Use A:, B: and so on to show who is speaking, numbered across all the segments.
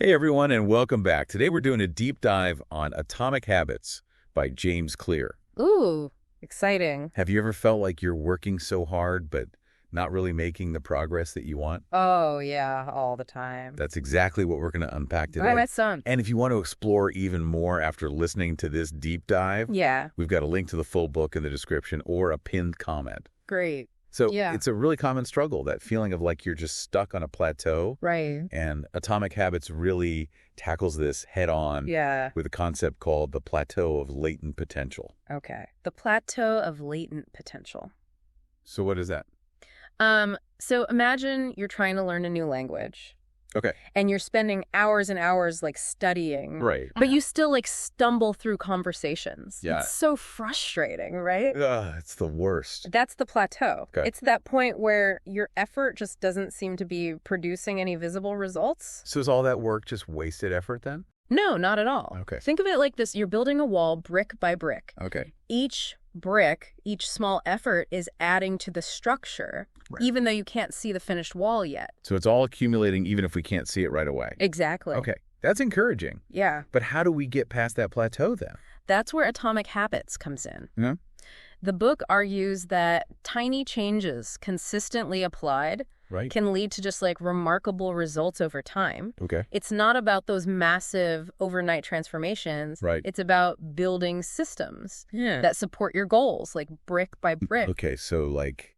A: Hey everyone, and welcome back. Today we're doing a deep dive on Atomic Habits by James Clear.
B: Ooh, exciting.
A: Have you ever felt like you're working so hard but not really making the progress that you want?
B: Oh, yeah, all the time.
A: That's exactly what we're going to unpack
B: By
A: today.
B: my son.
A: And if you want to explore even more after listening to this deep dive,
B: Yeah,
A: we've got a link to the full book in the description or a pinned comment.
B: great.
A: So
B: Yeah.
A: it's a really common struggle, that feeling of like you're just stuck on a plateau.
B: Right.
A: And Atomic Habits really tackles this head on
B: Yeah.
A: with a concept called the plateau of latent potential.
B: Okay. The plateau of latent potential.
A: So what is that?
B: So imagine you're trying to learn a new language.
A: Okay.
B: And you're spending hours and hours studying.
A: Right.
B: But you still stumble through conversations.
A: Yeah.
B: It's so frustrating, right?
A: It's the worst.
B: That's the plateau.
A: Okay.
B: It's that point where your effort just doesn't seem to be producing any visible results.
A: So is all that work just wasted effort then?
B: No, not at all.
A: Okay.
B: Think of it like this. You're building a wall brick by brick.
A: Okay.
B: Each brick, each small effort is adding to the structure,
A: Right.
B: even though you can't see the finished wall yet.
A: So it's all accumulating even if we can't see it right away.
B: Exactly.
A: Okay. That's encouraging.
B: Yeah.
A: But how do we get past that plateau then?
B: That's where Atomic Habits comes in.
A: Yeah.
B: The book argues that tiny changes consistently applied
A: Right.
B: can lead to just remarkable results over time.
A: Okay.
B: It's not about those massive overnight transformations.
A: Right.
B: It's about building systems that support your goals, brick by brick.
A: Okay. So like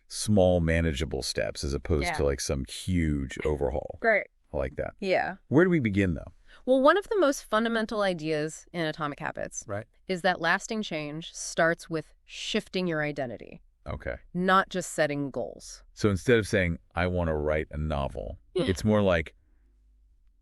A: small manageable steps as opposed to like some huge overhaul.
B: Great.
A: I like that.
B: Yeah.
A: Where do we begin though?
B: Well, one of the most fundamental ideas in Atomic Habits
A: Right.
B: is that lasting change starts with shifting your identity,
A: Okay.
B: not just setting goals.
A: So instead of saying, I want to write a novel, it's more like,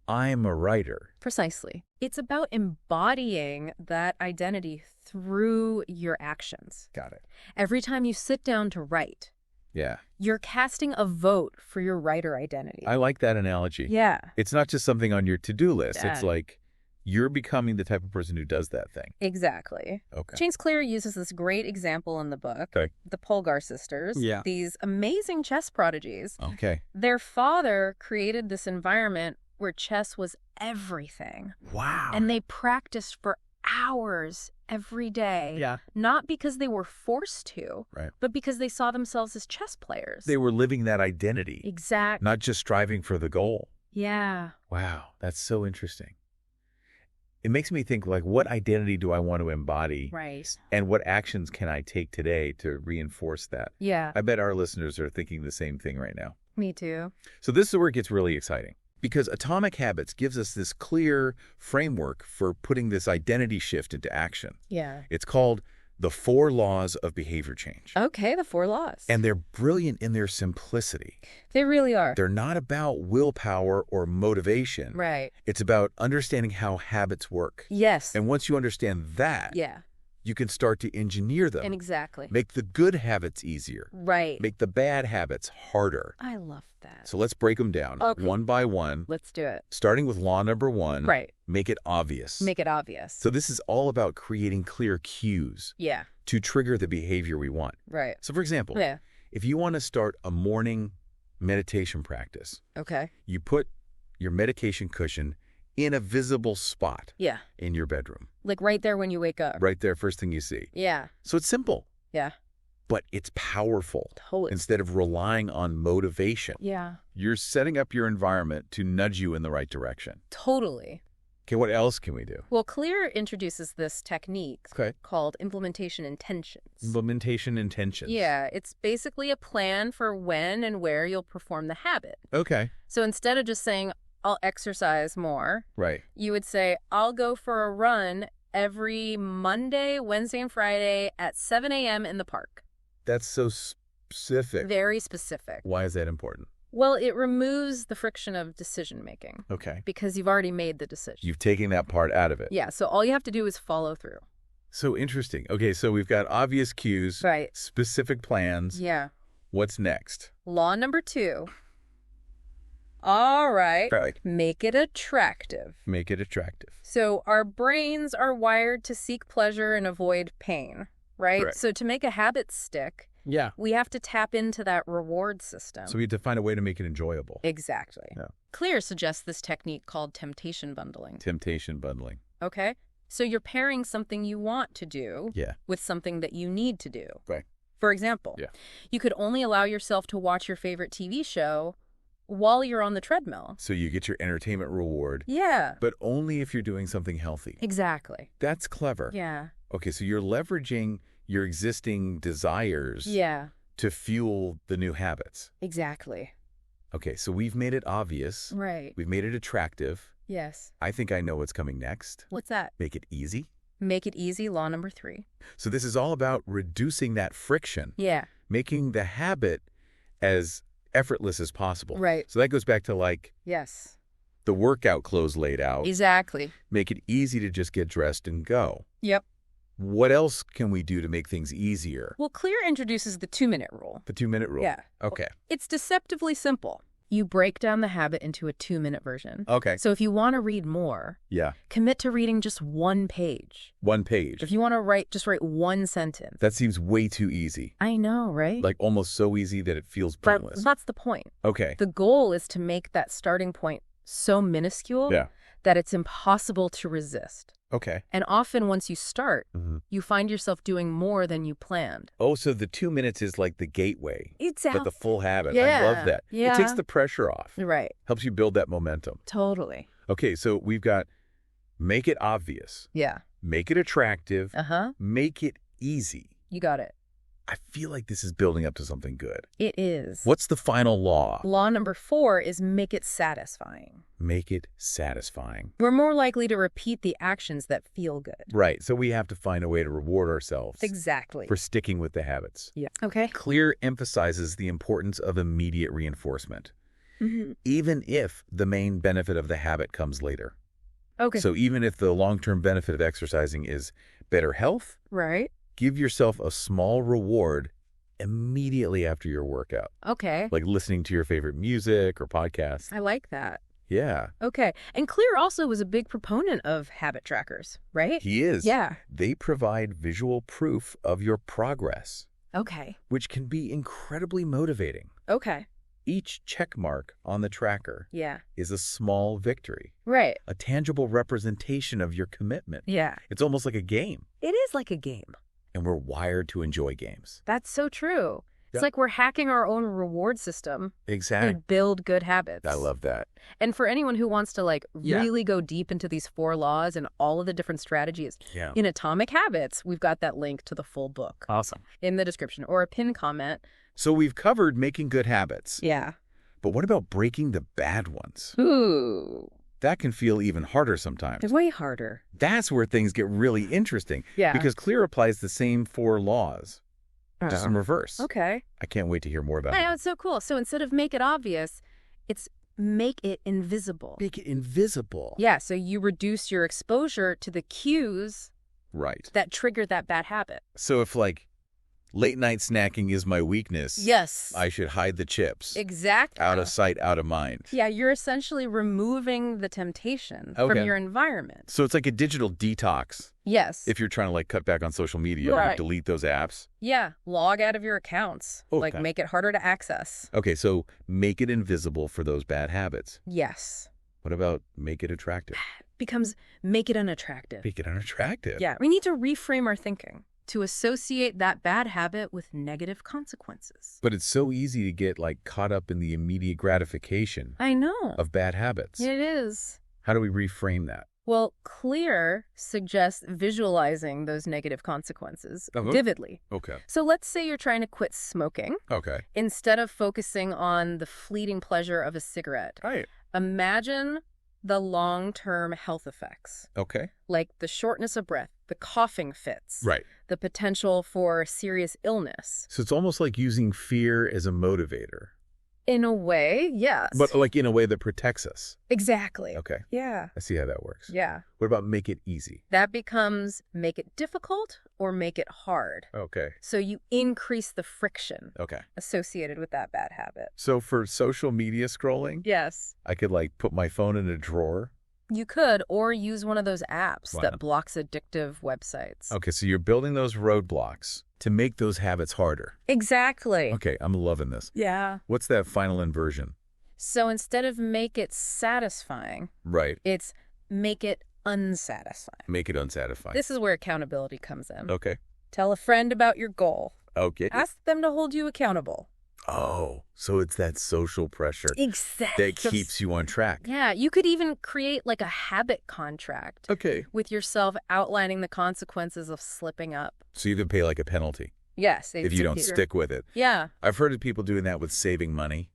A: I'm a writer.
B: Precisely. It's about embodying that identity through your actions.
A: Got it.
B: Every time you sit down to write,
A: Yeah.
B: you're casting a vote for your writer identity.
A: I like that analogy.
B: Yeah.
A: It's not just something on your to-do list.
B: Yeah.
A: It's like you're becoming the type of person who does that thing.
B: Exactly.
A: Okay.
B: James Clear uses this great example in the book,
A: Okay.
B: the Polgar sisters,
A: Yeah.
B: these amazing chess prodigies.
A: Okay.
B: Their father created this environment where chess was everything.
A: Wow.
B: And they practiced for hours every day.
A: yeah.
B: Not because they were forced to,
A: Right.
B: but because they saw themselves as chess players.
A: They were living that identity,
B: Exactly.
A: not just striving for the goal.
B: Yeah.
A: Wow. That's so interesting. It makes me think, like, what identity do I want to embody?
B: Right.
A: And what actions can I take today to reinforce that?
B: Yeah.
A: I bet our listeners are thinking the same thing right now.
B: Me too.
A: So this is where it gets really exciting, because Atomic Habits gives us this clear framework for putting this identity shift into action.
B: Yeah.
A: It's called the 4 Laws of Behavior Change.
B: Okay, the 4 laws.
A: And they're brilliant in their simplicity.
B: They really are.
A: They're not about willpower or motivation.
B: Right.
A: It's about understanding how habits work.
B: Yes.
A: And once you understand that,
B: Yeah.
A: you can start to engineer them.
B: And exactly.
A: Make the good habits easier.
B: Right.
A: Make the bad habits harder.
B: I love that.
A: So let's break them down one by one,
B: Let's do it.
A: starting with law number 1.
B: Right.
A: Make it obvious.
B: Make it obvious.
A: So this is all about creating clear cues
B: Yeah.
A: to trigger the behavior we want.
B: Right.
A: So for example,
B: Yeah.
A: if you want to start a morning meditation practice,
B: Okay.
A: you put your medication cushion in a visible spot
B: Yeah.
A: in your bedroom,
B: Right there when you wake up.
A: right there, first thing you see.
B: Yeah.
A: So it's simple,
B: Yeah.
A: but it's powerful.
B: Totally.
A: Instead of relying on motivation,
B: Yeah.
A: you're setting up your environment to nudge you in the right direction.
B: Totally.
A: Okay, what else can we do?
B: Well, Clear introduces this technique
A: Okay.
B: called implementation intentions.
A: Implementation intentions.
B: Yeah, it's basically a plan for when and where you'll perform the habit.
A: Okay.
B: So instead of just saying, I'll exercise more,
A: Right.
B: you would say, I'll go for a run every Monday, Wednesday, and Friday at 7 a.m. in the park.
A: That's so specific.
B: Very specific.
A: Why is that important?
B: Well, it removes the friction of decision making
A: Okay.
B: because you've already made the decision.
A: You've taken that part out of it.
B: Yeah, so all you have to do is follow through.
A: So interesting. Okay, so we've got obvious cues,
B: Right.
A: specific plans.
B: Yeah.
A: What's next?
B: Law number 2. All right.
A: Right.
B: Make it attractive.
A: Make it attractive.
B: So our brains are wired to seek pleasure and avoid pain, right?
A: Correct.
B: So to make a habit stick,
A: Yeah.
B: we have to tap into that reward system.
A: So we have to find a way to make it enjoyable.
B: Exactly.
A: Yeah.
B: Clear suggests this technique called temptation bundling.
A: Temptation bundling.
B: Okay? So you're pairing something you want to do with something that you need to do.
A: Right.
B: For example, you could only allow yourself to watch your favorite TV show while you're on the treadmill.
A: So you get your entertainment reward.
B: Yeah.
A: But only if you're doing something healthy.
B: Exactly.
A: That's clever.
B: Yeah.
A: Okay, so you're leveraging your existing desires to fuel the new habits.
B: Exactly.
A: Okay, so we've made it obvious.
B: Right.
A: We've made it attractive.
B: Yes.
A: I think I know what's coming next.
B: What's that?
A: Make it easy.
B: Make it easy, law number 3.
A: So this is all about reducing that friction.
B: Yeah.
A: Making the habit as effortless as possible.
B: Right.
A: So that goes back to like the workout clothes laid out.
B: Exactly.
A: Make it easy to just get dressed and go.
B: Yep.
A: What else can we do to make things easier?
B: Well, Clear introduces the 2-minute rule.
A: The 2-minute rule.
B: Yeah.
A: Okay.
B: It's deceptively simple. You break down the habit into a 2-minute version.
A: Okay.
B: So if you want to read more, commit to reading just 1 page.
A: 1 page.
B: If you want to just write 1 sentence.
A: That seems way too easy.
B: I know, right?
A: Like almost so easy that it feels pointless.
B: That's the point.
A: Okay.
B: The goal is to make that starting point so minuscule that it's impossible to resist.
A: Okay.
B: And often once you start, you find yourself doing more than you planned.
A: Oh, so the 2 minutes is like the gateway.
B: Exactly.
A: But the full habit.
B: Yeah.
A: I love that.
B: Yeah.
A: It takes the pressure off.
B: Right.
A: Helps you build that momentum.
B: Totally.
A: Okay, so we've got make it obvious.
B: Yeah.
A: Make it attractive.
B: Uh-huh.
A: Make it easy.
B: You got it.
A: I feel like this is building up to something good.
B: It is.
A: What's the final law?
B: Law number 4 is make it satisfying.
A: Make it satisfying.
B: We're more likely to repeat the actions that feel good.
A: Right. So we have to find a way to reward ourselves.
B: Exactly.
A: For sticking with the habits.
B: Yeah. Okay.
A: Clear emphasizes the importance of immediate reinforcement, even if the main benefit of the habit comes later.
B: Okay.
A: So even if the long-term benefit of exercising is better health,
B: right,
A: give yourself a small reward immediately after your workout.
B: Okay.
A: Like listening to your favorite music or podcasts.
B: I like that.
A: Yeah.
B: Okay. And Clear also was a big proponent of habit trackers, right?
A: He is.
B: Yeah.
A: They provide visual proof of your progress.
B: Okay.
A: Which can be incredibly motivating.
B: Okay.
A: Each check mark on the tracker is a small victory.
B: Right.
A: A tangible representation of your commitment.
B: Yeah.
A: It's almost like a game.
B: It is like a game.
A: And we're wired to enjoy games.
B: That's so true. It's like we're hacking our own reward system.
A: Exactly.
B: To build good habits.
A: I love that.
B: And for anyone who wants to really go deep into these 4 laws and all of the different strategies, in Atomic Habits, we've got that link to the full book.
A: Awesome.
B: In the description or a pinned comment.
A: So we've covered making good habits.
B: Yeah.
A: But what about breaking the bad ones?
B: Ooh.
A: That can feel even harder sometimes.
B: It's way harder.
A: That's where things get really interesting.
B: Yeah.
A: Because Clear applies the same 4 laws. Just in reverse.
B: Okay.
A: I can't wait to hear more about it.
B: I know, it's so cool. So instead of make it obvious, it's make it invisible.
A: Make it invisible.
B: Yeah, so you reduce your exposure to the cues that trigger that bad habit.
A: So if late night snacking is my weakness,
B: yes,
A: I should hide the chips.
B: Exactly.
A: Out of sight, out of mind.
B: Yeah, you're essentially removing the temptation from your environment.
A: So it's like a digital detox.
B: Yes.
A: If you're trying to cut back on social media, you delete those apps.
B: Yeah, log out of your accounts.
A: Okay.
B: Make it harder to access.
A: Okay, so make it invisible for those bad habits.
B: Yes.
A: What about make it attractive?
B: Becomes make it unattractive.
A: Make it unattractive.
B: Yeah, we need to reframe our thinking to associate that bad habit with negative consequences.
A: But it's so easy to get caught up in the immediate gratification of bad habits.
B: It is.
A: How do we reframe that?
B: Well, Clear suggests visualizing those negative consequences vividly.
A: Okay.
B: So let's say you're trying to quit smoking.
A: Okay.
B: Instead of focusing on the fleeting pleasure of a cigarette.
A: Right.
B: Imagine the long-term health effects.
A: Okay.
B: Like the shortness of breath, the coughing fits.
A: Right.
B: The potential for serious illness.
A: So it's almost like using fear as a motivator.
B: In a way, yes.
A: But in a way that protects us.
B: Exactly.
A: Okay.
B: Yeah.
A: I see how that works.
B: Yeah.
A: What about make it easy?
B: That becomes make it difficult or make it hard.
A: Okay.
B: So you increase the friction
A: Okay.
B: associated with that bad habit.
A: So for social media scrolling,
B: yes,
A: I could put my phone in a drawer.
B: You could, or use one of those apps that blocks addictive websites.
A: Okay, so you're building those roadblocks to make those habits harder.
B: Exactly.
A: Okay, I'm loving this.
B: Yeah.
A: What's that final inversion?
B: So instead of make it satisfying,
A: Right.
B: it's make it unsatisfying.
A: Make it unsatisfying.
B: This is where accountability comes in.
A: Okay.
B: Tell a friend about your goal.
A: Okay.
B: Ask them to hold you accountable.
A: Oh, so it's that social pressure
B: Exactly.
A: that keeps you on track.
B: Yeah, you could even create like a habit contract
A: Okay.
B: with yourself outlining the consequences of slipping up.
A: So you can pay like a penalty
B: Yes.
A: if you don't stick with it.
B: Yeah.
A: I've heard of people doing that with saving money,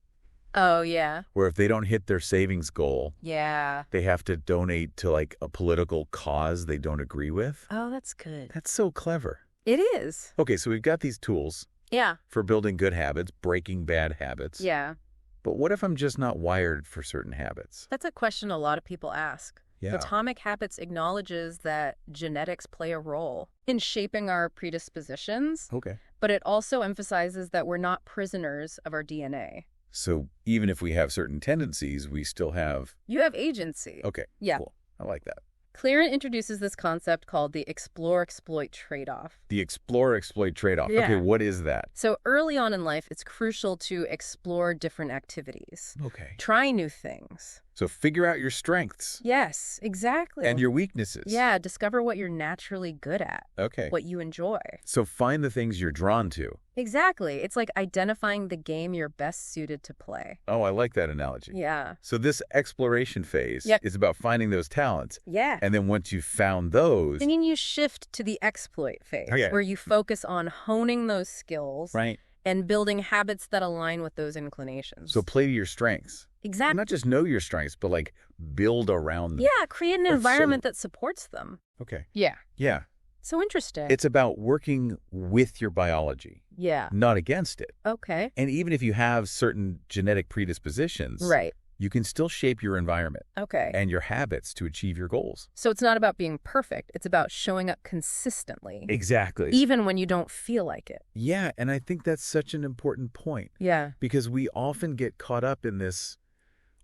B: Oh, yeah.
A: where if they don't hit their savings goal,
B: Yeah.
A: they have to donate to like a political cause they don't agree with.
B: Oh, that's good.
A: That's so clever.
B: It is.
A: Okay, so we've got these tools
B: Yeah.
A: for building good habits, breaking bad habits.
B: Yeah.
A: But what if I'm just not wired for certain habits?
B: That's a question a lot of people ask.
A: Yeah.
B: Atomic Habits acknowledges that genetics play a role in shaping our predispositions,
A: Okay.
B: but it also emphasizes that we're not prisoners of our DNA.
A: So even if we have certain tendencies, we still have...
B: You have agency.
A: Okay.
B: Yeah.
A: Cool. I like that.
B: Clearen introduces this concept called the explore-exploit trade-off.
A: The explore-exploit trade-off.
B: Yeah.
A: Okay, what is that?
B: So early on in life, it's crucial to explore different activities.
A: Okay.
B: Try new things.
A: So figure out your strengths.
B: Yes, exactly.
A: And your weaknesses.
B: Yeah, discover what you're naturally good at,
A: Okay.
B: what you enjoy.
A: So find the things you're drawn to.
B: Exactly. It's like identifying the game you're best suited to play.
A: Oh, I like that analogy.
B: Yeah.
A: So this exploration phase
B: Yep.
A: is about finding those talents.
B: Yeah.
A: And then once you've found those...
B: Then you shift to the exploit phase,
A: Okay.
B: where you focus on honing those skills
A: Right.
B: and building habits that align with those inclinations.
A: So play to your strengths.
B: Exactly.
A: Not just know your strengths, but like build around them.
B: Yeah, create an
A: That's
B: environment that supports them.
A: Okay.
B: Yeah.
A: Yeah.
B: So interesting.
A: It's about working with your biology,
B: yeah.
A: not against it.
B: Okay.
A: And even if you have certain genetic predispositions,
B: Right.
A: you can still shape your environment
B: Okay.
A: and your habits to achieve your goals.
B: So it's not about being perfect. It's about showing up consistently.
A: Exactly.
B: Even when you don't feel like it.
A: Yeah, and I think that's such an important point
B: Yeah.
A: because we often get caught up in this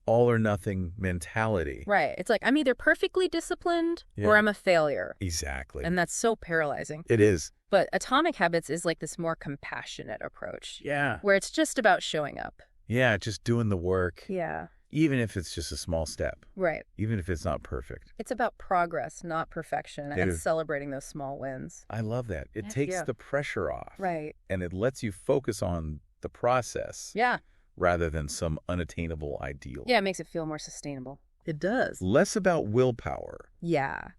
A: all or nothing mentality.
B: Right. It's like, I'm either perfectly disciplined
A: Yeah.
B: or I'm a failure.
A: Exactly.
B: And that's so paralyzing.
A: It is.
B: But Atomic Habits is like this more compassionate approach
A: Yeah.
B: where it's just about showing up.
A: Yeah, just doing the work,
B: Yeah.
A: even if it's just a small step,
B: Right.
A: even if it's not perfect.
B: It's about progress, not perfection,
A: It
B: and
A: is.
B: celebrating those small wins.
A: I love that. It
B: Heck
A: takes
B: yeah.
A: the pressure off.
B: Right.
A: And it lets you focus on the process
B: Yeah.
A: rather than some unattainable ideal.
B: Yeah, it makes it feel more sustainable. It does.
A: Less about willpower
B: Yeah.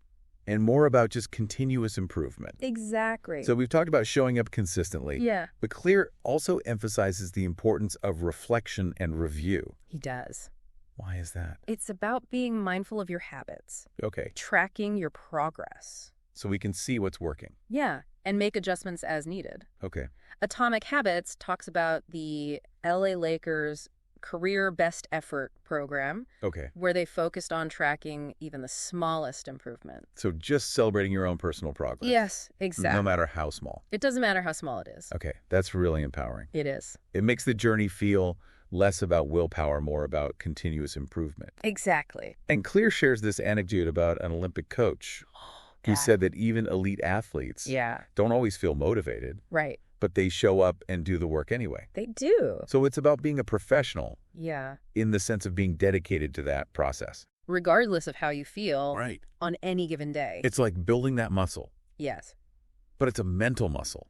A: and more about just continuous improvement.
B: Exactly.
A: So we've talked about showing up consistently,
B: yeah,
A: but Clear also emphasizes the importance of reflection and review.
B: he does.
A: Why is that?
B: It's about being mindful of your habits,
A: Okay,
B: tracking your progress.
A: so we can see what's working.
B: Yeah, and make adjustments as needed.
A: Okay,
B: Atomic Habits talks about the LA Lakers Career Best Effort program,
A: okay.
B: where they focused on tracking even the smallest improvement.
A: So just celebrating your own personal progress.
B: Yes, exactly.
A: No matter how small.
B: It doesn't matter how small it is.
A: Okay, that's really empowering.
B: It is.
A: It makes the journey feel less about willpower, more about continuous improvement.
B: Exactly.
A: And Clear shares this anecdote about an Olympic coach who
B: God.
A: said that even elite athletes
B: Yeah,
A: don't always feel motivated,
B: right.
A: but they show up and do the work anyway.
B: They do.
A: So it's about being a professional
B: Yeah.
A: in the sense of being dedicated to that process.
B: Regardless of how you feel
A: Right.
B: on any given day.
A: It's like building that muscle,
B: Yes.
A: but it's a mental muscle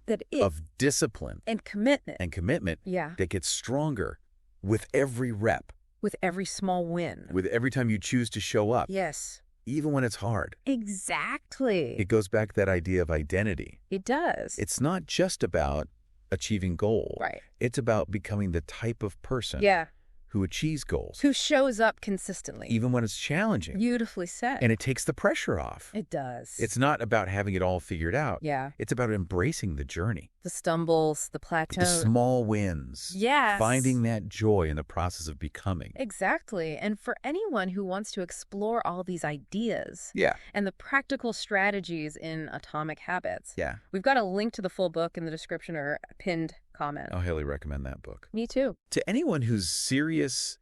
B: That is.
A: of discipline
B: And commitment.
A: and commitment
B: Yeah.
A: that gets stronger with every rep,
B: With every small win.
A: with every time you choose to show up,
B: Yes.
A: even when it's hard.
B: Exactly.
A: It goes back to that idea of identity.
B: It does.
A: It's not just about achieving goals.
B: Right.
A: It's about becoming the type of person
B: Yeah.
A: who achieves goals,
B: Who shows up consistently.
A: even when it's challenging.
B: Beautifully said.
A: And it takes the pressure off.
B: It does.
A: It's not about having it all figured out.
B: Yeah.
A: It's about embracing the journey,
B: The stumbles, the
A: the
B: plateaus.
A: small wins,
B: Yes.
A: finding that joy in the process of becoming.
B: Exactly. And for anyone who wants to explore all these ideas
A: Yeah.
B: and the practical strategies in Atomic Habits,
A: Yeah.
B: we've got a link to the full book in the description or a pinned comment.
A: I'll highly recommend that book.
B: Me too.
A: To anyone who's serious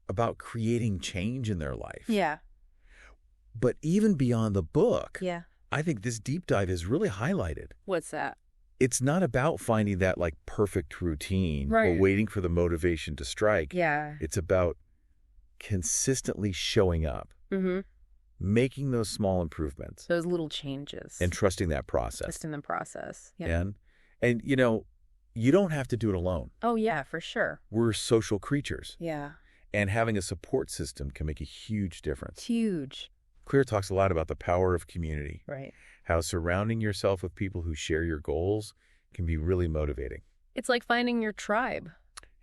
A: about creating change in their life,
B: Yeah.
A: but even beyond the book,
B: Yeah.
A: I think this deep dive is really highlighted.
B: What's that?
A: it's not about finding that like perfect routine or waiting for the motivation to strike.
B: Yeah.
A: It's about consistently showing up, making those small improvements.
B: Those little changes.
A: And trusting that process.
B: Trusting the process. Yeah.
A: And you know, you don't have to do it alone.
B: Oh, yeah, for sure.
A: We're social creatures.
B: Yeah.
A: And having a support system can make a huge difference.
B: Huge.
A: Clear talks a lot about the power of community.
B: Right.
A: How surrounding yourself with people who share your goals can be really motivating.
B: It's like finding your tribe.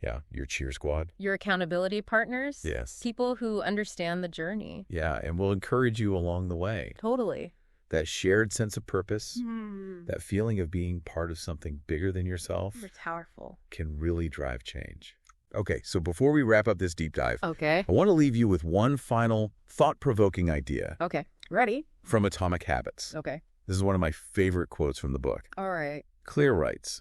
A: Yeah, your cheer squad.
B: Your accountability partners.
A: Yes.
B: People who understand the journey.
A: Yeah, and will encourage you along the way.
B: Totally.
A: That shared sense of purpose, that feeling of being part of something bigger than yourself,
B: It's powerful.
A: can really drive change. Okay, so before we wrap up this deep dive,
B: Okay.
A: I want to leave you with one final thought-provoking idea
B: Okay. Ready?
A: from Atomic Habits.
B: Okay.
A: This is one of my favorite quotes from the book.
B: All right.
A: Clear writes,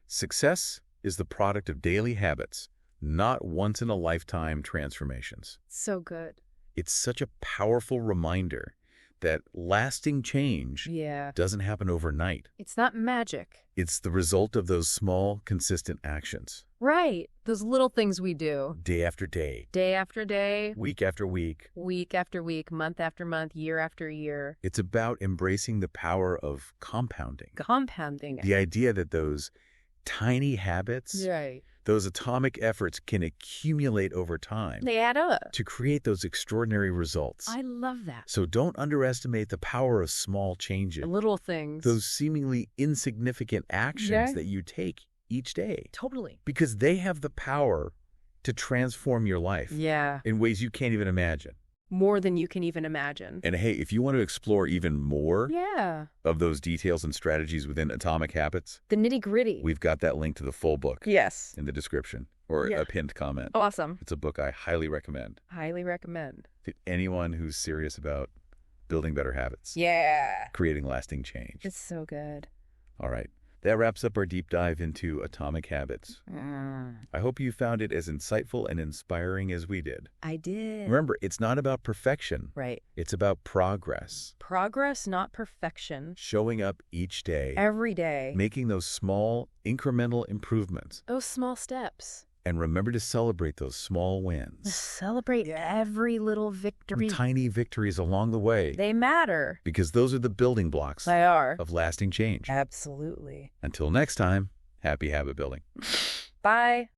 A: "Success is the product of daily habits, not once-in-a-lifetime transformations."
B: So good.
A: It's such a powerful reminder that lasting change
B: Yeah.
A: doesn't happen overnight.
B: It's not magic.
A: It's the result of those small, consistent actions.
B: Right. Those little things we do.
A: Day after day.
B: Day after day.
A: Week after week.
B: Week after week. Month after month. Year after year.
A: It's about embracing the power of compounding.
B: Compounding.
A: The idea that those tiny habits,
B: Right.
A: those atomic efforts can accumulate over time
B: They add up.
A: to create those extraordinary results.
B: I love that.
A: So don't underestimate the power of small changes.
B: The little things.
A: Those seemingly insignificant actions
B: Yeah.
A: that you take each day.
B: Totally.
A: Because they have the power to transform your life
B: Yeah.
A: in ways you can't even imagine.
B: More than you can even imagine.
A: And hey, if you want to explore even more
B: Yeah.
A: of those details and strategies within Atomic Habits,
B: The nitty gritty.
A: we've got that link to the full book
B: Yes.
A: in the description or
B: Yeah.
A: a pinned comment.
B: Awesome.
A: It's a book I highly recommend
B: Highly recommend.
A: to anyone who's serious about building better habits,
B: Yeah.
A: creating lasting change.
B: It's so good.
A: All right. That wraps up our deep dive into Atomic Habits. I hope you found it as insightful and inspiring as we did.
B: I did.
A: Remember, it's not about perfection.
B: Right.
A: It's about progress.
B: Progress, not perfection.
A: Showing up each day.
B: Every day.
A: Making those small, incremental improvements.
B: Those small steps.
A: And remember to celebrate those small wins.
B: Celebrate every little victory.
A: Tiny victories along the way.
B: They matter.
A: Because those are the building blocks
B: They are.
A: of lasting change.
B: Absolutely.
A: Until next time, happy habit building.
B: Bye.